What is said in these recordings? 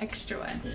extra one.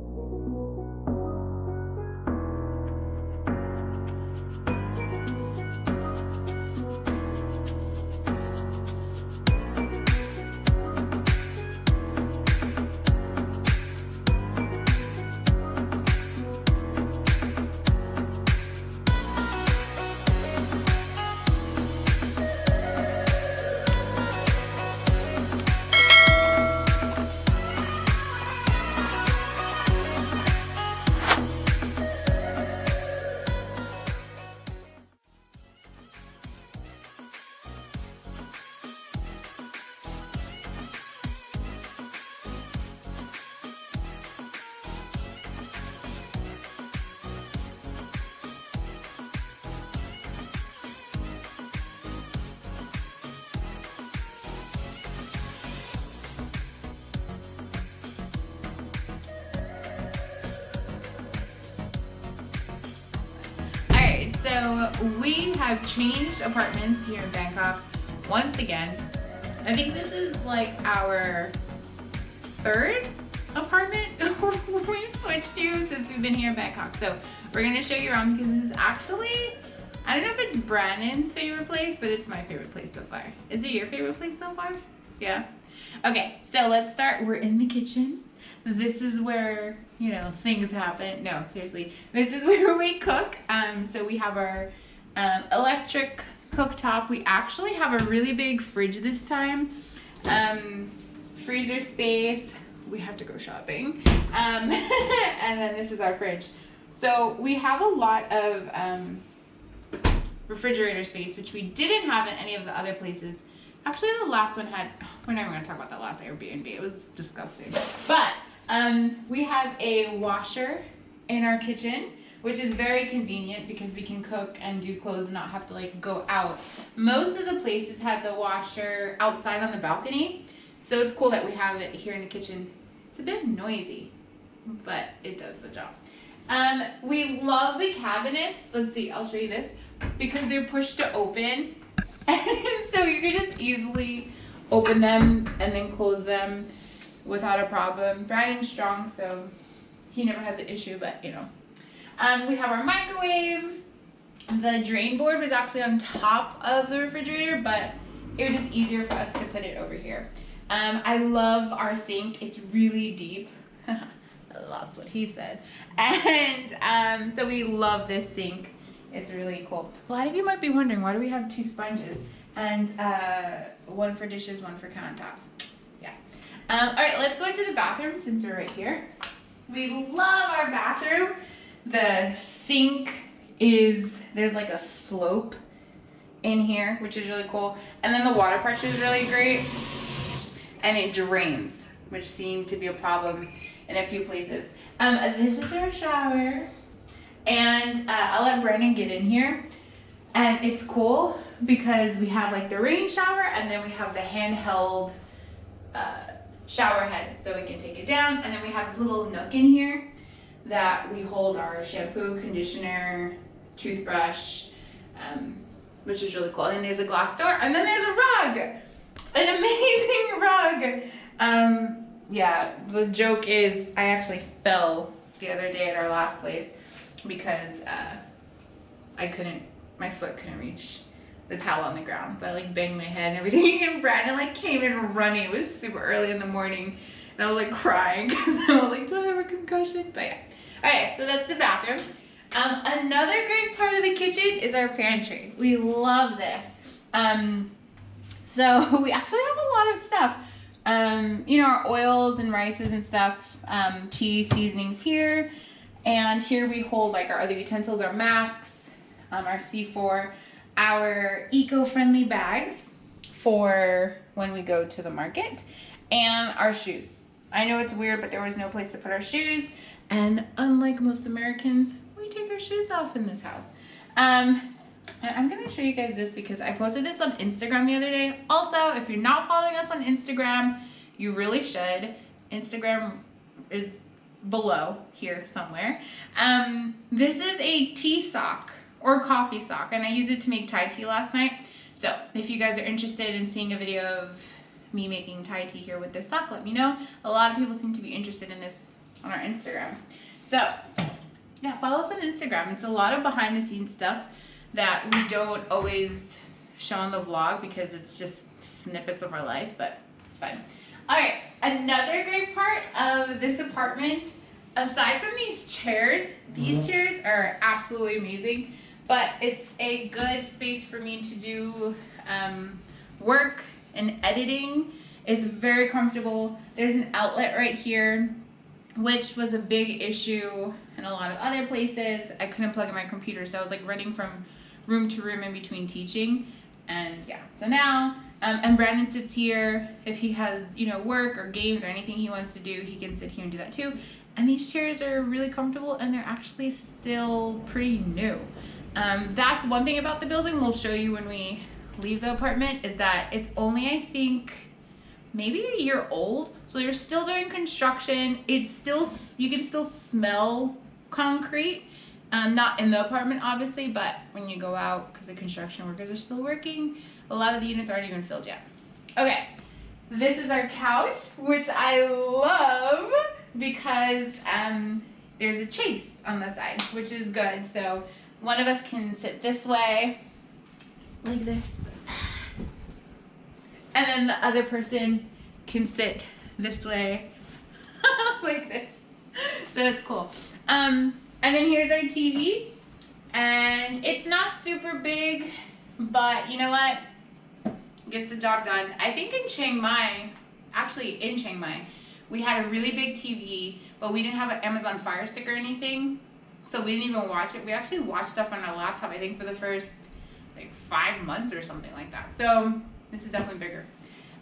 So we have changed apartments here in Bangkok once again. I think this is like our third apartment we've switched to since we've been here in Bangkok. So we're gonna show you around because this is actually, I don't know if it's Brandon's favorite place, but it's my favorite place so far. Is it your favorite place so far? Yeah. Okay, so let's start. We're in the kitchen. This is where, you know, things happen. No, seriously. This is where we cook. So we have our electric cooktop. We actually have a really big fridge this time. Freezer space. We have to go shopping. And then this is our fridge. So we have a lot of refrigerator space, which we didn't have in any of the other places. Actually, the last one had, we're never going to talk about that last Airbnb. It was disgusting. But we have a washer in our kitchen, which is very convenient because we can cook and do clothes and not have to like go out. Most of the places had the washer outside on the balcony. So it's cool that we have it here in the kitchen. It's a bit noisy, but it does the job. We love the cabinets. Let's see, I'll show you this. Because they're pushed to open. And so you can just easily open them and then close them without a problem. Brandon's strong, so he never has an issue, but you know. We have our microwave. The drain board was actually on top of the refrigerator, but it was just easier for us to put it over here. I love our sink. It's really deep. That's what he said. And so we love this sink. It's really cool. A lot of you might be wondering, why do we have 2 sponges? And one for dishes, one for countertops. Yeah. All right, let's go into the bathroom since we're right here. We love our bathroom. The sink is, there's like a slope in here, which is really cool. And then the water pressure is really great. And it drains, which seemed to be a problem in a few places. This is our shower. And I'll let Brandon get in here. And it's cool because we have like the rain shower and then we have the handheld shower head so we can take it down. And then we have this little nook in here that we hold our shampoo, conditioner, toothbrush, which is really cool. And then there's a glass door and then there's a rug, an amazing rug. Yeah, the joke is I actually fell the other day at our last place because my foot couldn't reach the towel on the ground. So I like banged my head and everything. And Brandon like came in running. It was super early in the morning. And I was like crying because I was like, do I have a concussion? But yeah. Alright, so that's the bathroom. Another great part of the kitchen is our pantry. We love this. So we actually have a lot of stuff. You know, our oils and rices and stuff. Tea, seasonings here. And here we hold like our other utensils, our masks, our C4, our eco-friendly bags for when we go to the market, and our shoes. I know it's weird, but there was no place to put our shoes. And unlike most Americans, we take our shoes off in this house. And I'm gonna show you guys this because I posted this on Instagram the other day. Also, if you're not following us on Instagram, you really should. Instagram is below here somewhere. This is a tea sock or coffee sock, and I used it to make Thai tea last night. So if you guys are interested in seeing a video of me making Thai tea here with this sock, let me know. A lot of people seem to be interested in this on our Instagram. So yeah, follow us on Instagram. It's a lot of behind the scenes stuff that we don't always show on the vlog because it's just snippets of our life, but it's fine. All right, another great part of this apartment, aside from these chairs are absolutely amazing, but it's a good space for me to do work and editing. It's very comfortable. There's an outlet right here, which was a big issue in a lot of other places. I couldn't plug in my computer, so I was like running from room to room in between teaching. And yeah, so now, and Brandon sits here. If he has, you know, work or games or anything he wants to do, he can sit here and do that too. And these chairs are really comfortable and they're actually still pretty new. That's one thing about the building we'll show you when we leave the apartment, is that it's only, I think, maybe a year old. So you're still doing construction. It's still, you can still smell concrete. Not in the apartment, obviously, but when you go out, because the construction workers are still working, a lot of the units aren't even filled yet. Okay, this is our couch, which I love because there's a chase on the side, which is good. So one of us can sit this way, like this, and then the other person can sit this way, like this. So it's cool. And then here's our TV, and it's not super big, but you know what? Gets the job done. I think in Chiang Mai, actually in Chiang Mai, we had a really big TV, but we didn't have an Amazon Fire Stick or anything, so we didn't even watch it. We actually watched stuff on our laptop, I think, for the first like 5 months or something like that. So this is definitely bigger.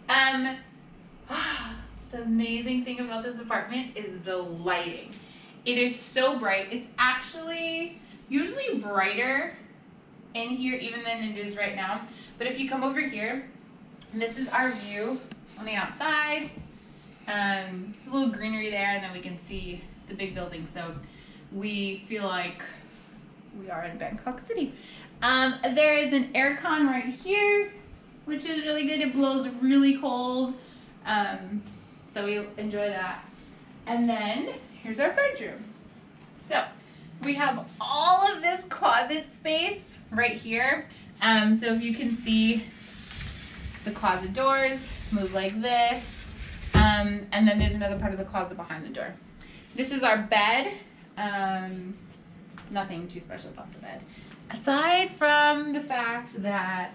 The amazing thing about this apartment is the lighting. It is so bright. It's actually usually brighter in here even than it is right now. But if you come over here, this is our view on the outside. It's a little greenery there, and then we can see the big building. So we feel like we are in Bangkok City. There is an aircon right here, which is really good. It blows really cold. So we enjoy that. And then here's our bedroom. So we have all of this closet space right here. So if you can see, the closet doors move like this. And then there's another part of the closet behind the door. This is our bed. Nothing too special about the bed, aside from the fact that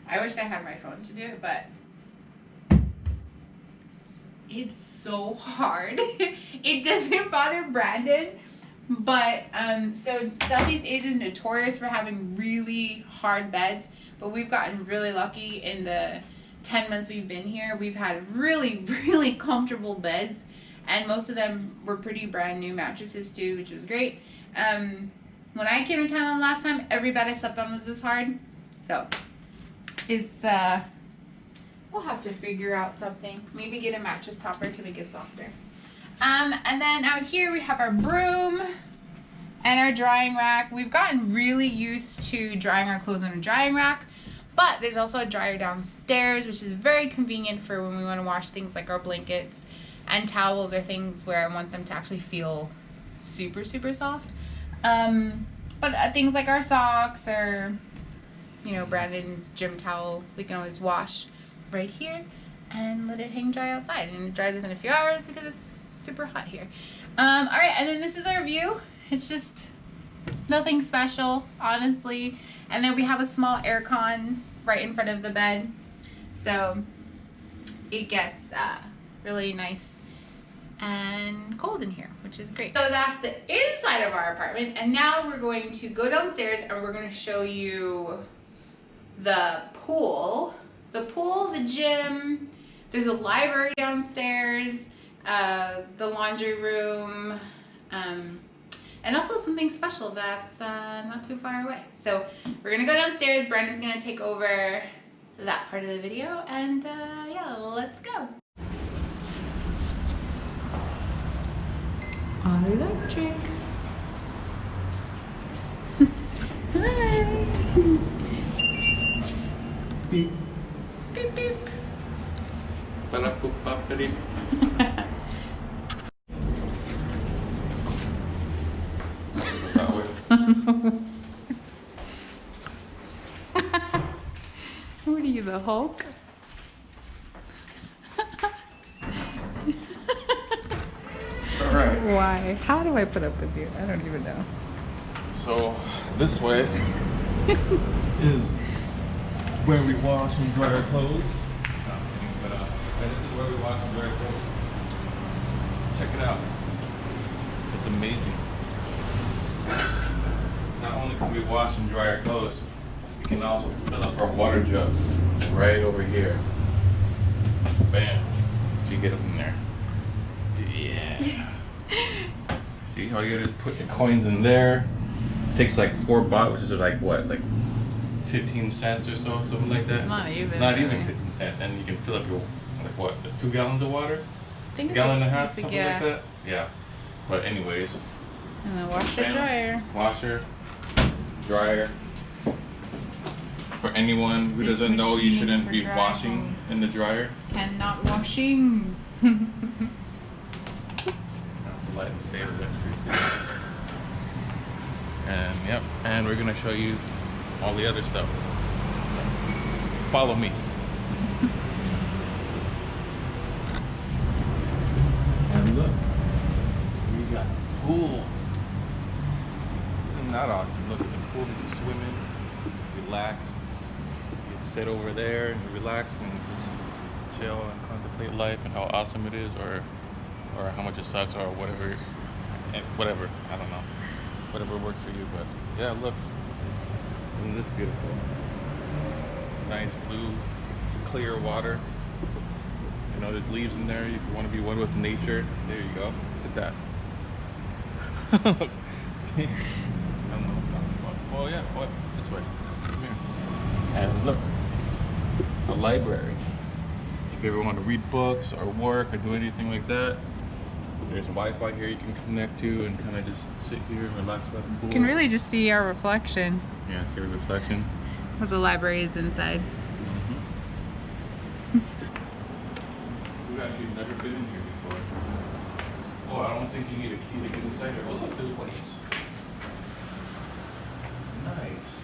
I wish I had my phone to do it, but it's so hard. It doesn't bother Brandon, but so Southeast Asia is notorious for having really hard beds, but we've gotten really lucky in the 10 months we've been here. We've had really, really comfortable beds, and most of them were pretty brand new mattresses too, which was great. When I came to Thailand last time, every bed I slept on was this hard, so it's we'll have to figure out something. Maybe get a mattress topper to make it softer. And then out here we have our broom and our drying rack. We've gotten really used to drying our clothes on a drying rack, but there's also a dryer downstairs, which is very convenient for when we want to wash things like our blankets and towels, or things where I want them to actually feel super, super soft. But things like our socks, or you know, Brandon's gym towel, we can always wash right here and let it hang dry outside, and it dries within a few hours because it's super hot here. All right, and then this is our view. It's just nothing special, honestly. And then we have a small air con right in front of the bed, so it gets really nice and cold in here, which is great. So that's the inside of our apartment, and now we're going to go downstairs and we're going to show you the pool, the gym. There's a library downstairs, the laundry room, and also something special that's not too far away. So we're gonna go downstairs. Brandon's gonna take over that part of the video, and yeah, let's go. All electric. Hi. Beep. Beep beep. Para pupa. Ready? That way. What are you, the Hulk? Alright. Why? How do I put up with you? I don't even know. So, this way is where we wash and dry our clothes. But this is where we wash and dry our clothes. Check it out. It's amazing. Not only can we wash and dry our clothes, we can also fill up our water jug right over here. Bam. So you get up in there. Yeah. See, all you gotta do is put your coins in there. It takes like 4 baht, which is like what, like 15 cents or so, something like that. Not even. Not even 15 cents, and you can fill up your like what, 2 gallons of water, I think a gallon and a half, it's something like that. Yeah. But anyways. And then washer, Bam. dryer. Washer, dryer. For anyone who This doesn't know, you machine is shouldn't for be drying washing only. in the dryer. And not washing. Light and save electricity. And yep, and we're gonna show you all the other stuff. Follow me. And look, we got a pool. Isn't that awesome? Look, it's a pool, you can swim in, relax. You can sit over there and relax and just chill and contemplate life and how awesome it is, or how much it sucks, or whatever, and whatever, I don't know, whatever works for you. But yeah, look, isn't this beautiful? Nice blue, clear water. You know, there's leaves in there if you want to be one with nature. There you go. Look at that. Oh yeah, what? This way. Come here. And look, a library. If you ever want to read books or work or do anything like that, there's Wi-Fi here you can connect to and kind of just sit here and relax by the pool. You can really just see our reflection. Yeah, see your reflection. With the library is inside. We've actually never been in here before. Oh, I don't think you need a key to get inside here. Oh, look, there's weights. Nice.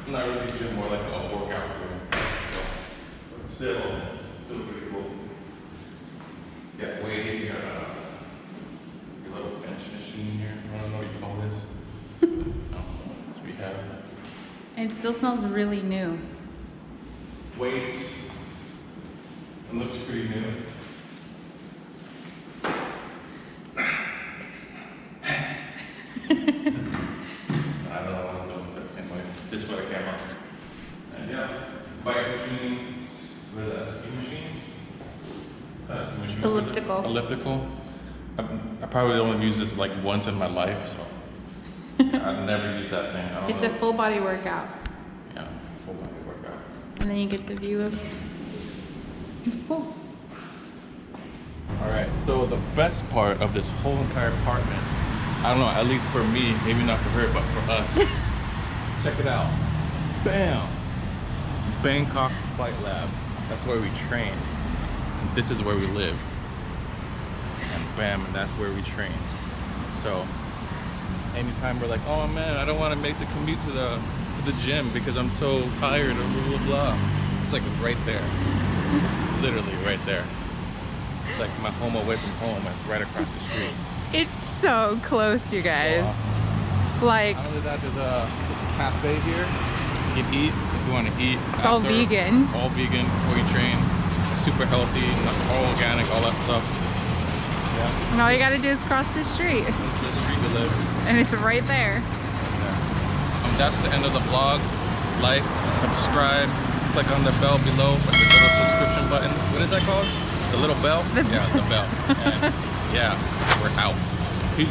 Not really a gym, more like a workout room. But still pretty cool. You got weights, you got your little bench machine here. I don't know what you call this. This we have. And it still smells really new. Weights. It looks pretty new. I don't know what's up, but anyway, just for the camera. And yeah, bike machine with a ski machine. It's not a ski machine. Elliptical. Elliptical. I probably only used this like once in my life, so I've never used that thing. I don't It's know. a full body workout. Yeah, full body workout. And then you get the view of the pool. Alright, so the best part of this whole entire apartment, I don't know, at least for me, maybe not for her, but for us. Check it out. Bam! Bangkok Flight Lab. That's where we train. And this is where we live. And bam, and that's where we train. So, anytime we're like, oh man, I don't want to make the commute to the gym because I'm so tired, or blah, blah, blah. It's like right there. Literally right there. It's like my home away from home. It's right across the street. It's so close, you guys. Like, Not only that, there's a cafe here. You can eat if you want to eat. it's all vegan. All vegan before you train. Super healthy, all organic, all that stuff. Yeah. And all you gotta do is cross the street. This is the street we live. And it's right there. Yeah. That's the end of the vlog. Like, subscribe, click on the bell below, like the little subscription button. What is that called? The little bell? Yeah, the bell. And yeah, we're out. Peace.